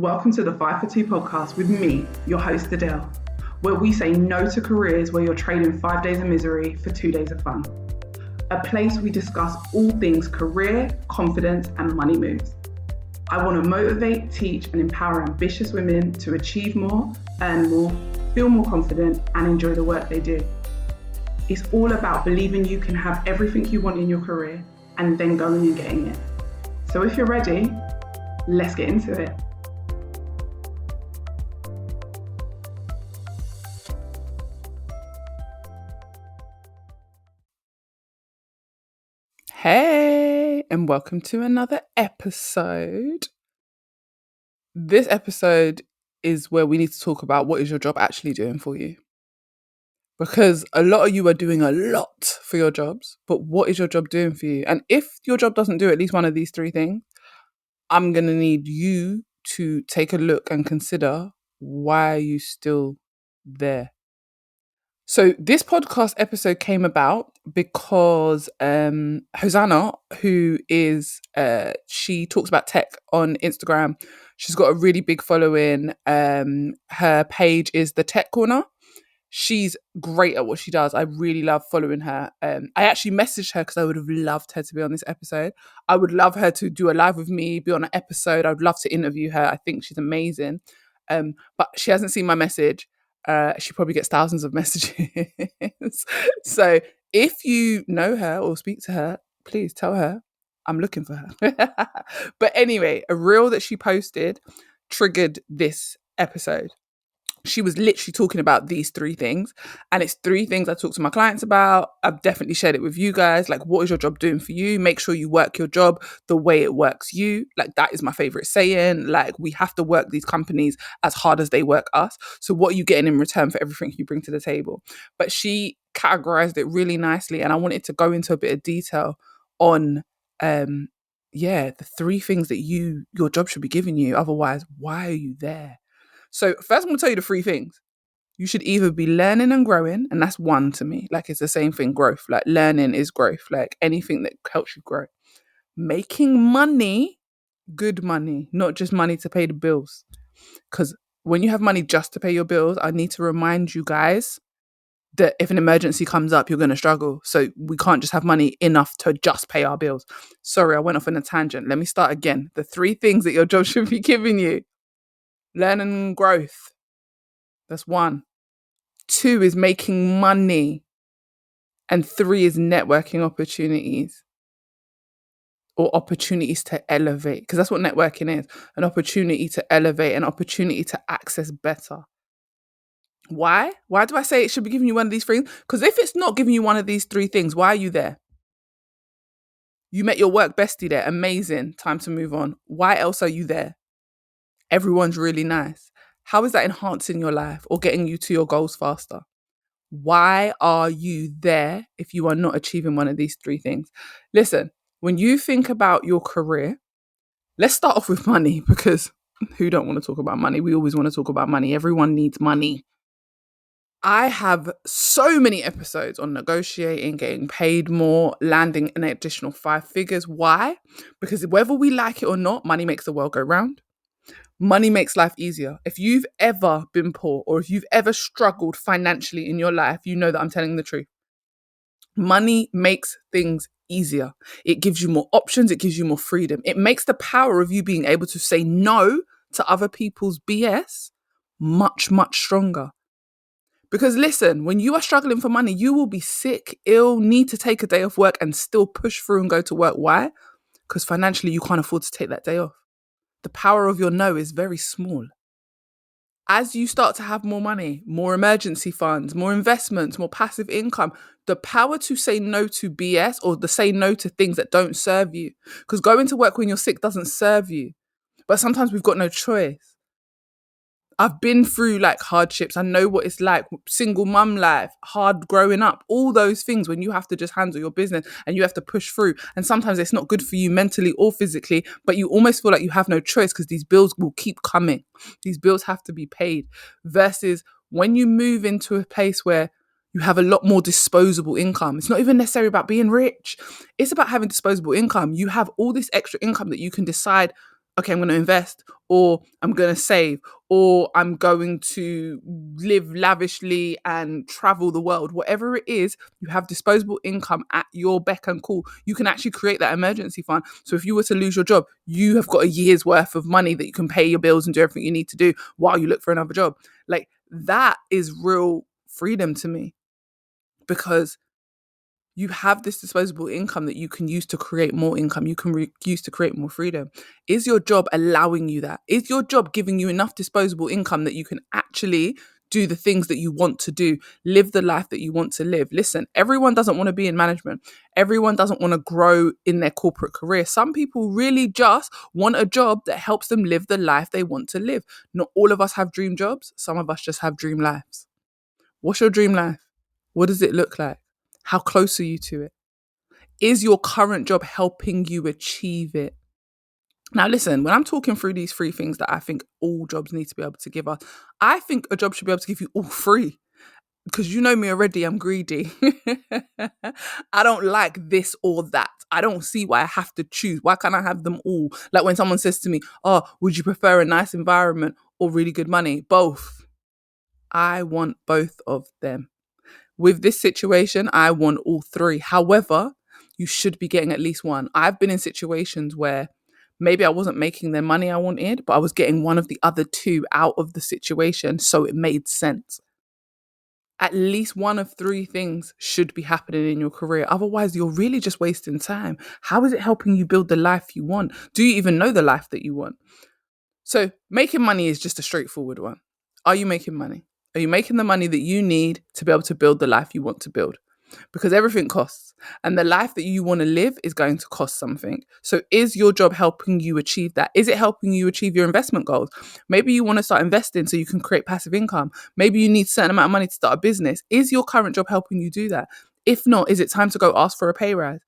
Welcome to the 5 for 2 podcast with me, your host Adele, where we say no to careers where you're trading 5 days of misery for 2 days of fun. A place we discuss all things career, confidence, and money moves. I want to motivate, teach, and empower ambitious women to achieve more, earn more, feel more confident, and enjoy the work they do. It's all about believing you can have everything you want in your career and then going and getting it. So if you're ready, let's get into it. Hey, and welcome to another episode. This episode is where we need to talk about what is your job actually doing for you. Because a lot of you are doing a lot for your jobs, but what is your job doing for you? And if your job doesn't do at least one of these three things, I'm going to need you to take a look and consider, why are you still there? So this podcast episode came about because Hosanna, who is, she talks about tech on Instagram. She's got a really big following. Her page is The Tech Corner. She's great at what she does. I really love following her. I actually messaged her because I would have loved her to be on this episode. I would love her to do a live with me, be on an episode. I would love to interview her. I think she's amazing. But she hasn't seen my message. She probably gets thousands of messages. So if you know her or speak to her, please tell her I'm looking for her. But anyway, a reel that she posted triggered this episode. She was literally talking about these three things, and it's three things I talk to my clients about. I've definitely shared it with you guys. Like, what is your job doing for you? Make sure you work your job the way it works you. Like, that is my favorite saying. Like, we have to work these companies as hard as they work us. So what are you getting in return for everything you bring to the table? But she categorized it really nicely, and I wanted to go into a bit of detail on the three things that your job should be giving you. Otherwise, why are you there? So first, I'm going to tell you the three things. You should either be learning and growing, and that's one to me. Like, it's the same thing, growth. Like, learning is growth. Like, anything that helps you grow. Making money, good money, not just money to pay the bills. Because when you have money just to pay your bills, I need to remind you guys that if an emergency comes up, you're going to struggle. So we can't just have money enough to just pay our bills. Sorry, I went off on a tangent. Let me start again. The three things that your job should be giving you. Learning and growth. That's one. 2 is making money. And 3 is networking opportunities. Or opportunities to elevate. Because that's what networking is. An opportunity to elevate, an opportunity to access better. Why? Why do I say it should be giving you one of these things? Because if it's not giving you one of these three things, why are you there? You met your work bestie there. Amazing. Time to move on. Why else are you there? Everyone's really nice. How is that enhancing your life or getting you to your goals faster? Why are you there if you are not achieving one of these three things? Listen, when you think about your career, let's start off with money, because who don't want to talk about money? We always want to talk about money. Everyone needs money. I have so many episodes on negotiating, getting paid more, landing an additional 5 figures. Why? Because whether we like it or not, money makes the world go round. Money makes life easier. If you've ever been poor or if you've ever struggled financially in your life, you know that I'm telling the truth. Money makes things easier. It gives you more options. It gives you more freedom. It makes the power of you being able to say no to other people's BS much, much stronger. Because listen, when you are struggling for money, you will be sick, ill, need to take a day off work and still push through and go to work. Why? Because financially, you can't afford to take that day off. The power of your no is very small. As you start to have more money, more emergency funds, more investments, more passive income, the power to say no to BS or to say no to things that don't serve you. Because going to work when you're sick doesn't serve you. But sometimes we've got no choice. I've been through like hardships. I know what it's like, single mum life, hard growing up, all those things when you have to just handle your business and you have to push through. And sometimes it's not good for you mentally or physically, but you almost feel like you have no choice because these bills will keep coming. These bills have to be paid. Versus when you move into a place where you have a lot more disposable income. It's not even necessarily about being rich. It's about having disposable income. You have all this extra income that you can decide, okay, I'm going to invest, or I'm going to save, or I'm going to live lavishly and travel the world. Whatever it is, you have disposable income at your beck and call. You can actually create that emergency fund. So if you were to lose your job, you have got a year's worth of money that you can pay your bills and do everything you need to do while you look for another job. Like, that is real freedom to me, because you have this disposable income that you can use to create more income. You can use to create more freedom. Is your job allowing you that? Is your job giving you enough disposable income that you can actually do the things that you want to do, live the life that you want to live? Listen, everyone doesn't want to be in management. Everyone doesn't want to grow in their corporate career. Some people really just want a job that helps them live the life they want to live. Not all of us have dream jobs. Some of us just have dream lives. What's your dream life? What does it look like? How close are you to it? Is your current job helping you achieve it? Now, listen, when I'm talking through these three things that I think all jobs need to be able to give us, I think a job should be able to give you all three, because you know me already, I'm greedy. I don't like this or that. I don't see why I have to choose. Why can't I have them all? Like when someone says to me, oh, would you prefer a nice environment or really good money? Both. I want both of them. With this situation, I want all three. However, you should be getting at least one. I've been in situations where maybe I wasn't making the money I wanted, but I was getting one of the other two out of the situation. So it made sense. At least one of three things should be happening in your career. Otherwise, you're really just wasting time. How is it helping you build the life you want? Do you even know the life that you want? So making money is just a straightforward one. Are you making money? Are you making the money that you need to be able to build the life you want to build? Because everything costs, and the life that you want to live is going to cost something. So is your job helping you achieve that? Is it helping you achieve your investment goals? Maybe you want to start investing so you can create passive income. Maybe you need a certain amount of money to start a business. Is your current job helping you do that? If not, is it time to go ask for a pay rise?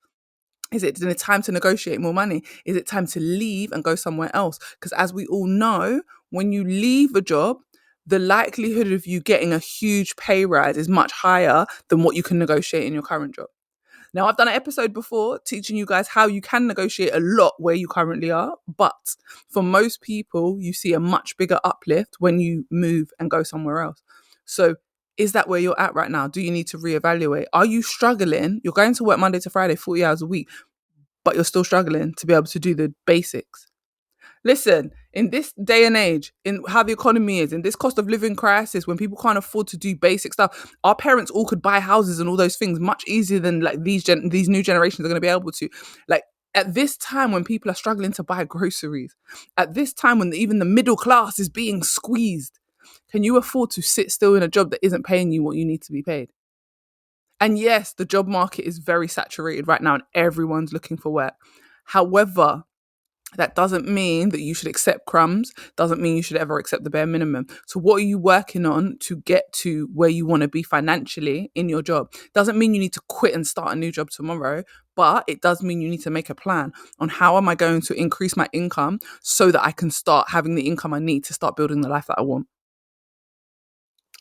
Is it time to negotiate more money? Is it time to leave and go somewhere else? Because as we all know, when you leave a job, the likelihood of you getting a huge pay rise is much higher than what you can negotiate in your current job. Now, I've done an episode before teaching you guys how you can negotiate a lot where you currently are, but for most people, you see a much bigger uplift when you move and go somewhere else. So is that where you're at right now? Do you need to reevaluate? Are you struggling? You're going to work Monday to Friday, 40 hours a week, but you're still struggling to be able to do the basics. Listen, in this day and age, in how the economy is, in this cost of living crisis, when people can't afford to do basic stuff, our parents all could buy houses and all those things much easier than like these new generations are going to be able to. Like at this time when people are struggling to buy groceries, at this time when even the middle class is being squeezed, can you afford to sit still in a job that isn't paying you what you need to be paid? And yes, the job market is very saturated right now and everyone's looking for work. However, that doesn't mean that you should accept crumbs, doesn't mean you should ever accept the bare minimum. So what are you working on to get to where you want to be financially in your job? Doesn't mean you need to quit and start a new job tomorrow, but it does mean you need to make a plan on how am I going to increase my income so that I can start having the income I need to start building the life that I want.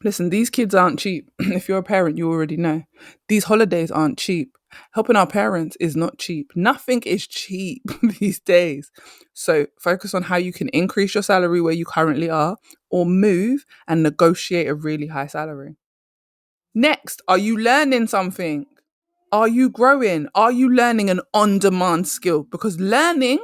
Listen, these kids aren't cheap. If you're a parent, you already know. These holidays aren't cheap. Helping our parents is not cheap. Nothing is cheap these days. So focus on how you can increase your salary where you currently are or move and negotiate a really high salary. Next, are you learning something? Are you growing? Are you learning an on demand skill? Because learning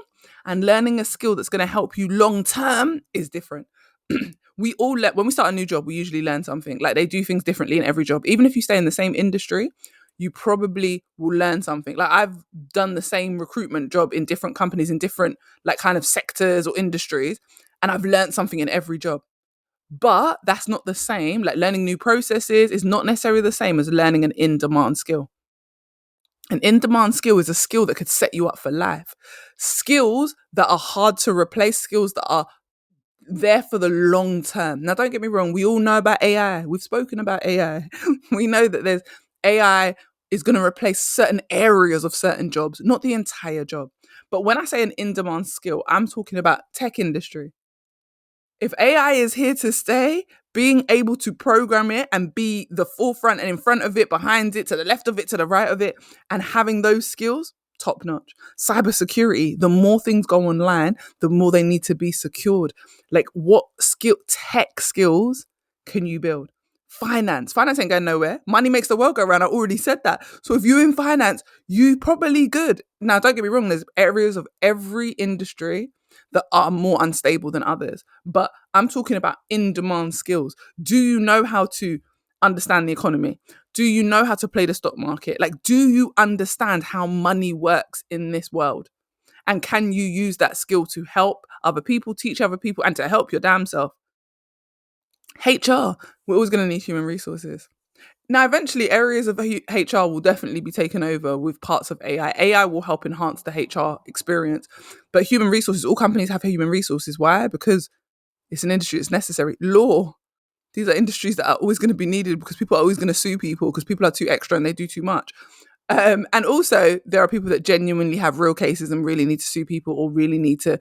a skill that's going to help you long term is different. When we start a new job, we usually learn something. Like they do things differently in every job. Even if you stay in the same industry, you probably will learn something. Like I've done the same recruitment job in different companies in different like kind of sectors or industries, and I've learned something in every job. But that's not the same. Like learning new processes is not necessarily the same as learning an in-demand skill. An in-demand skill is a skill that could set you up for life. Skills that are hard to replace, skills that are there for the long term. Now, don't get me wrong. We all know about AI. We've spoken about AI. We know that there's AI is going to replace certain areas of certain jobs, not the entire job. But when I say an in-demand skill, I'm talking about tech industry. If AI is here to stay, being able to program it and be the forefront and in front of it, behind it, to the left of it, to the right of it, and having those skills, top notch. Cybersecurity, the more things go online, the more they need to be secured. Like, what tech skills can you build? Finance ain't going nowhere. Money makes the world go round. I already said that. So if you're in finance, you probably good. Now, don't get me wrong. There's areas of every industry that are more unstable than others. But I'm talking about in-demand skills. Do you know how to understand the economy? Do you know how to play the stock market? Like, do you understand how money works in this world? And can you use that skill to help other people, teach other people, and to help your damn self? HR, we're always going to need human resources. Now, eventually, areas of HR will definitely be taken over with parts of AI. AI will help enhance the HR experience. But human resources, all companies have human resources. Why? Because it's an industry that's necessary. Law, these are industries that are always going to be needed because people are always going to sue people because people are too extra and they do too much. And also, there are people that genuinely have real cases and really need to sue people or really need to,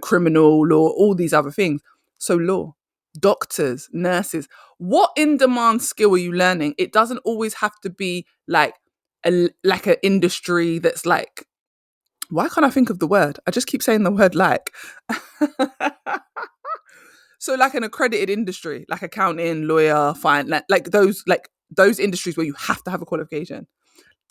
criminal law, all these other things. So law, doctors, nurses, what in-demand skill are you learning? It doesn't always have to be like an industry that's like, why can't I think of the word? I just keep saying the word like. So like an accredited industry, like accounting, lawyer, fine, like those industries where you have to have a qualification.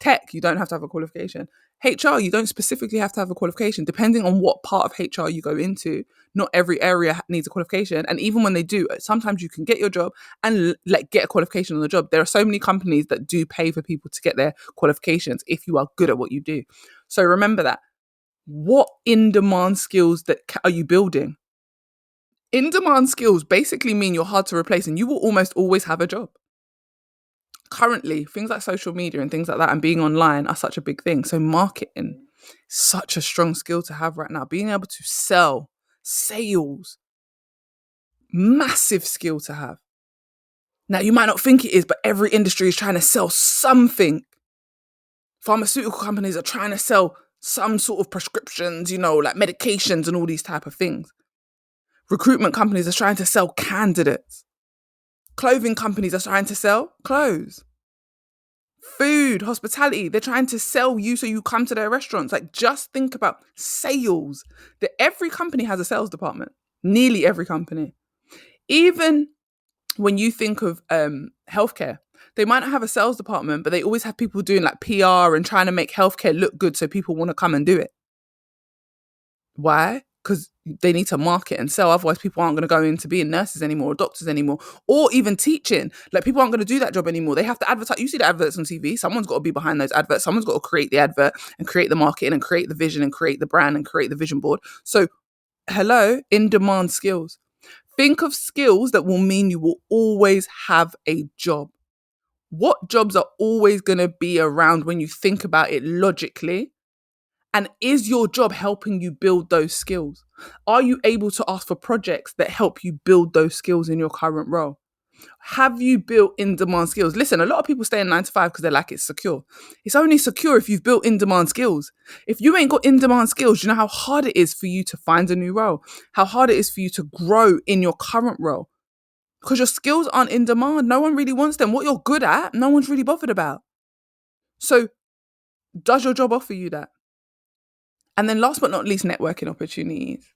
Tech, you don't have to have a qualification. HR, you don't specifically have to have a qualification. Depending on what part of HR you go into, not every area needs a qualification. And even when they do, sometimes you can get your job and get a qualification on the job. There are so many companies that do pay for people to get their qualifications if you are good at what you do. So remember that. What in-demand skills are you building? In-demand skills basically mean you're hard to replace and you will almost always have a job. Currently, things like social media and things like that and being online are such a big thing. So marketing, such a strong skill to have right now. Being able to sales, massive skill to have. Now, you might not think it is, but every industry is trying to sell something. Pharmaceutical companies are trying to sell some sort of prescriptions, like medications and all these type of things. Recruitment companies are trying to sell candidates. Clothing companies are trying to sell clothes. Food, hospitality, they're trying to sell you so you come to their restaurants. Like, just think about sales. Every company has a sales department. Nearly every company. Even when you think of healthcare, they might not have a sales department, but they always have people doing like PR and trying to make healthcare look good so people want to come and do it. Why? Because they need to market and sell. Otherwise, people aren't going to go into being nurses anymore or doctors anymore, or even teaching. Like, people aren't going to do that job anymore. They have to advertise. You see the adverts on TV. Someone's got to be behind those adverts. Someone's got to create the advert and create the marketing and create the vision and create the brand and create the vision board. So, hello, in-demand skills. Think of skills that will mean you will always have a job. What jobs are always going to be around when you think about it logically? And is your job helping you build those skills? Are you able to ask for projects that help you build those skills in your current role? Have you built in-demand skills? Listen, a lot of people stay in 9 to 5 because they're like, it's secure. It's only secure if you've built in-demand skills. If you ain't got in-demand skills, you know how hard it is for you to find a new role, how hard it is for you to grow in your current role. Because your skills aren't in demand. No one really wants them. What you're good at, no one's really bothered about. So, does your job offer you that? And then last but not least, networking opportunities.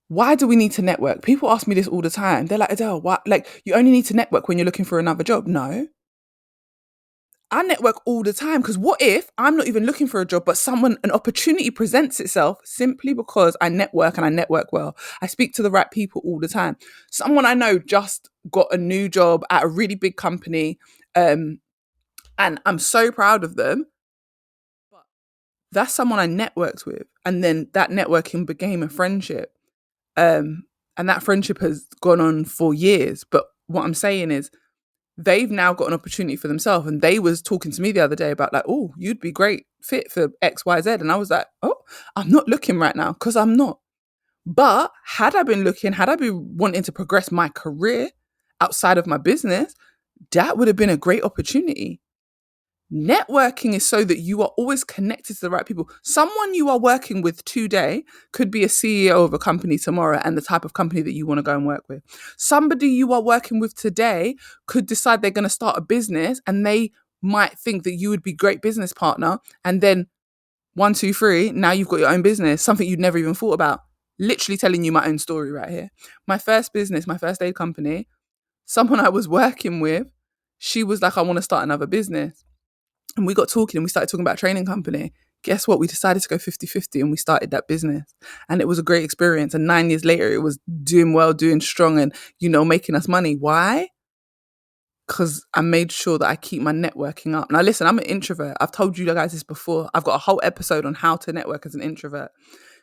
Why do we need to network? People ask me this all the time. They're like, Adele, what? Like, you only need to network when you're looking for another job. No. I network all the time because what if I'm not even looking for a job, but an opportunity presents itself simply because I network and I network well. I speak to the right people all the time. Someone I know just got a new job at a really big company, and I'm so proud of them. That's someone I networked with. And then that networking became a friendship. And that friendship has gone on for years. But what I'm saying is they've now got an opportunity for themselves. And they was talking to me the other day about like, oh, you'd be great fit for X, Y, Z. And I was like, oh, I'm not looking right now because I'm not. But had I been looking, had I been wanting to progress my career outside of my business, that would have been a great opportunity. Networking is so that you are always connected to the right people. Someone you are working with today could be a CEO of a company tomorrow and the type of company that you want to go and work with. Somebody you are working with today could decide they're going to start a business and they might think that you would be a great business partner. And then One, two, three. Now you've got your own business, something you'd never even thought about. Literally telling you my own story right here. My first business, my first aid company, someone I was working with, she was like, I want to start another business. And we got talking and we started talking about a training company. Guess what? We decided to go 50-50 and we started that business. And it was a great experience. And 9 years later, it was doing well, doing strong and, making us money. Why? Because I made sure that I keep my networking up. Now, listen, I'm an introvert. I've told you guys this before. I've got a whole episode on how to network as an introvert.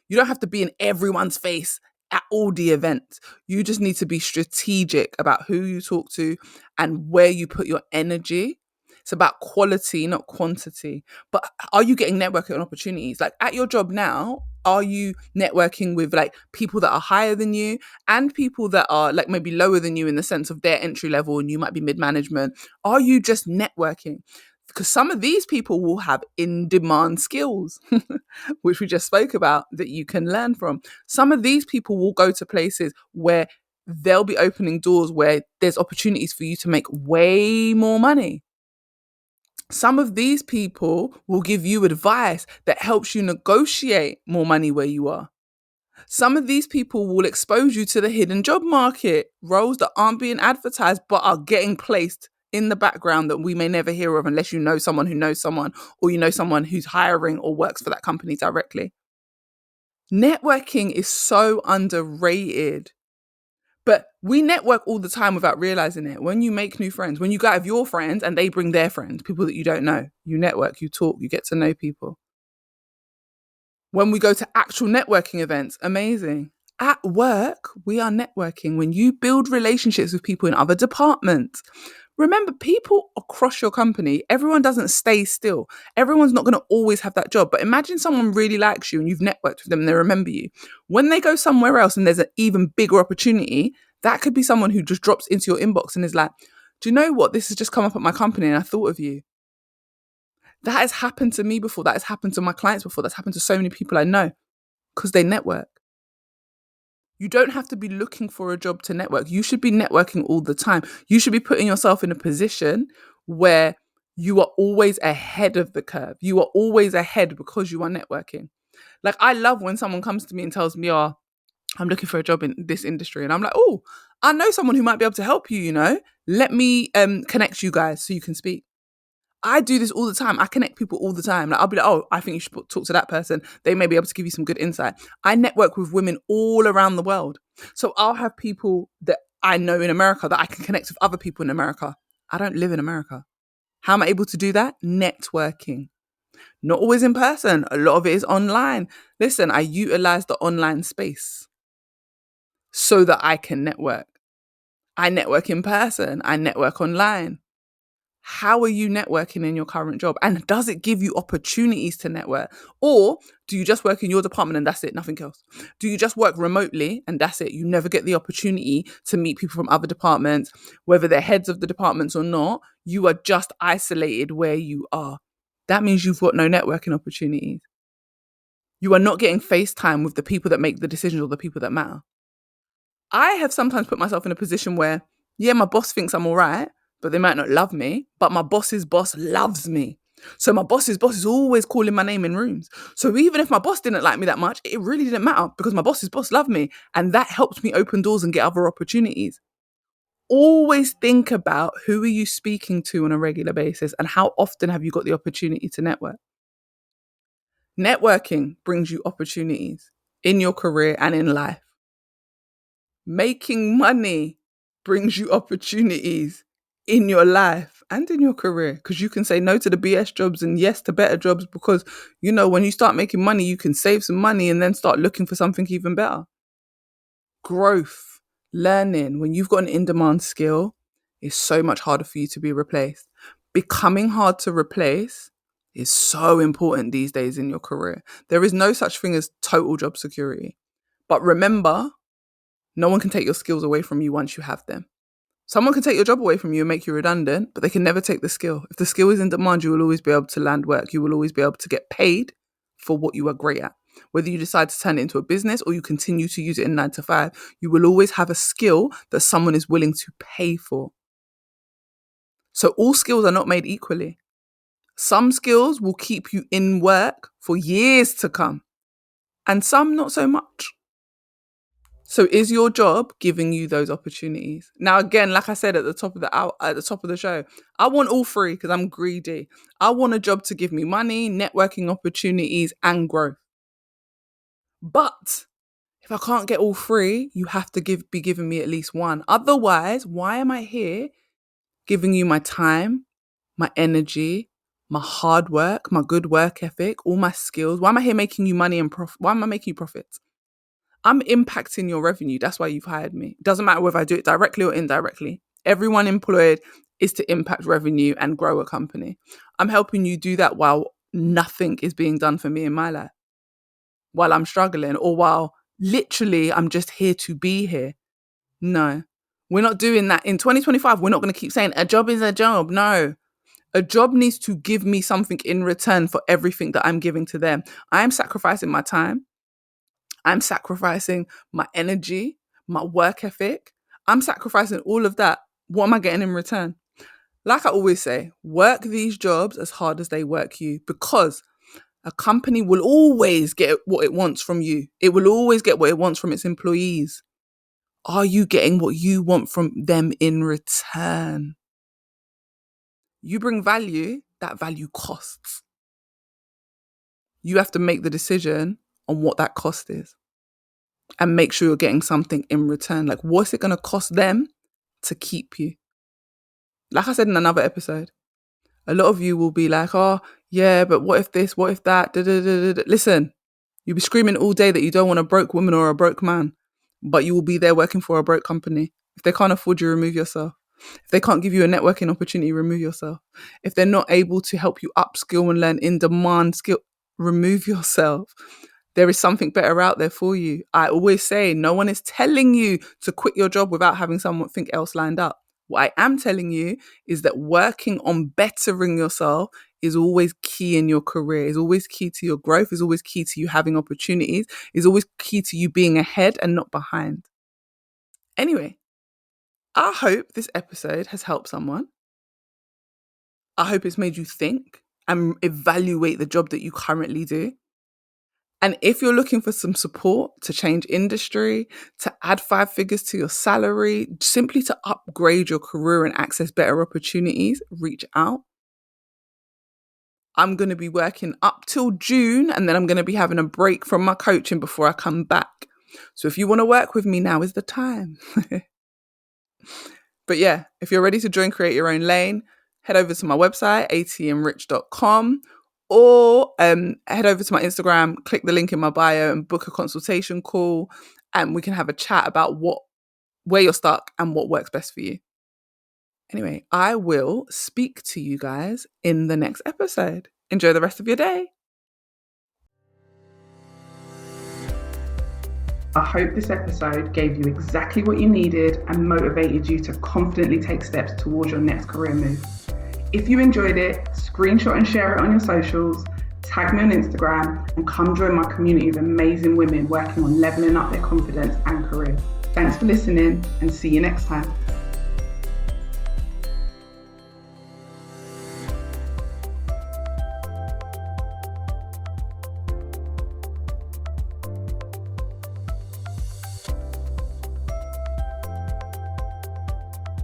You don't have to be in everyone's face at all the events. You just need to be strategic about who you talk to and where you put your energy. It's about quality, not quantity. But are you getting networking opportunities? Like at your job now, are you networking with like people that are higher than you and people that are like maybe lower than you in the sense of their entry level and you might be mid-management? Are you just networking? Because some of these people will have in-demand skills, which we just spoke about, that you can learn from. Some of these people will go to places where they'll be opening doors where there's opportunities for you to make way more money. Some of these people will give you advice that helps you negotiate more money where you are. Some of these people will expose you to the hidden job market, roles that aren't being advertised but are getting placed in the background that we may never hear of unless you know someone who knows someone or you know someone who's hiring or works for that company directly. Networking is so underrated. But we network all the time without realizing it. When you make new friends, when you go out with your friends and they bring their friends, people that you don't know, you network, you talk, you get to know people. When we go to actual networking events, amazing. At work, we are networking. When you build relationships with people in other departments, remember, people across your company, everyone doesn't stay still. Everyone's not going to always have that job. But imagine someone really likes you and you've networked with them and they remember you. When they go somewhere else and there's an even bigger opportunity, that could be someone who just drops into your inbox and is like, do you know what? This has just come up at my company and I thought of you. That has happened to me before. That has happened to my clients before. That's happened to so many people I know because they network. You don't have to be looking for a job to network. You should be networking all the time. You should be putting yourself in a position where you are always ahead of the curve. You are always ahead because you are networking. Like I love when someone comes to me and tells me, oh, I'm looking for a job in this industry. And I'm like, oh, I know someone who might be able to help you. Let me connect you guys so you can speak. I do this all the time. I connect people all the time. Like I'll be like, oh, I think you should talk to that person. They may be able to give you some good insight. I network with women all around the world. So I'll have people that I know in America that I can connect with other people in America. I don't live in America. How am I able to do that? Networking. Not always in person. A lot of it is online. Listen, I utilize the online space so that I can network. I network in person. I network online. How are you networking in your current job? And does it give you opportunities to network? Or do you just work in your department and that's it, nothing else? Do you just work remotely and that's it? You never get the opportunity to meet people from other departments, whether they're heads of the departments or not. You are just isolated where you are. That means you've got no networking opportunities. You are not getting FaceTime with the people that make the decisions or the people that matter. I have sometimes put myself in a position where, yeah, my boss thinks I'm all right, but they might not love me, but my boss's boss loves me. So my boss's boss is always calling my name in rooms. So even if my boss didn't like me that much, it really didn't matter because my boss's boss loved me. And that helped me open doors and get other opportunities. Always think about who are you speaking to on a regular basis and how often have you got the opportunity to network. Networking brings you opportunities in your career and in life. Making money brings you opportunities in your life and in your career because you can say no to the BS jobs and yes to better jobs because, when you start making money, you can save some money and then start looking for something even better. Growth, learning, when you've got an in-demand skill, is so much harder for you to be replaced. Becoming hard to replace is so important these days in your career. There is no such thing as total job security. But remember, no one can take your skills away from you once you have them. Someone can take your job away from you and make you redundant, but they can never take the skill. If the skill is in demand, you will always be able to land work. You will always be able to get paid for what you are great at. Whether you decide to turn it into a business or you continue to use it in 9 to 5, you will always have a skill that someone is willing to pay for. So all skills are not made equally. Some skills will keep you in work for years to come, and some not so much. So is your job giving you those opportunities? Now, again, like I said at the top of the show, I want all three because I'm greedy. I want a job to give me money, networking opportunities, and growth. But if I can't get all three, you have to be giving me at least one. Otherwise, why am I here giving you my time, my energy, my hard work, my good work ethic, all my skills? Why am I here making you money and profit? Why am I making you profits? I'm impacting your revenue. That's why you've hired me. It doesn't matter whether I do it directly or indirectly. Everyone employed is to impact revenue and grow a company. I'm helping you do that while nothing is being done for me in my life, while I'm struggling, or while literally I'm just here to be here. No, we're not doing that. In 2025, we're not going to keep saying a job is a job. No, a job needs to give me something in return for everything that I'm giving to them. I am sacrificing my time. I'm sacrificing my energy, my work ethic. I'm sacrificing all of that. What am I getting in return? Like I always say, work these jobs as hard as they work you, because a company will always get what it wants from you. It will always get what it wants from its employees. Are you getting what you want from them in return? You bring value, that value costs. You have to make the decision on what that cost is and make sure you're getting something in return. Like, what's it going to cost them to keep you? Like I said in another episode, a lot of you will be like, oh, yeah, but what if this, what if that? Da, da, da, da. Listen, you'll be screaming all day that you don't want a broke woman or a broke man, but you will be there working for a broke company. If they can't afford you, remove yourself. If they can't give you a networking opportunity, remove yourself. If they're not able to help you upskill and learn in demand skill, remove yourself. There is something better out there for you. I always say, no one is telling you to quit your job without having something else lined up. What I am telling you is that working on bettering yourself is always key in your career, is always key to your growth, is always key to you having opportunities, is always key to you being ahead and not behind. Anyway, I hope this episode has helped someone. I hope it's made you think and evaluate the job that you currently do. And if you're looking for some support to change industry, to add 5 figures to your salary, simply to upgrade your career and access better opportunities, reach out. I'm going to be working up till June, and then I'm going to be having a break from my coaching before I come back. So if you want to work with me, now is the time. But yeah, if you're ready to join Create Your Own Lane, head over to my website, atmrich.com. Or head over to my Instagram, click the link in my bio and book a consultation call, and we can have a chat about where you're stuck and what works best for you. Anyway, I will speak to you guys in the next episode. Enjoy the rest of your day. I hope this episode gave you exactly what you needed and motivated you to confidently take steps towards your next career move. If you enjoyed it, screenshot and share it on your socials, tag me on Instagram, and come join my community of amazing women working on leveling up their confidence and career. Thanks for listening, and see you next time.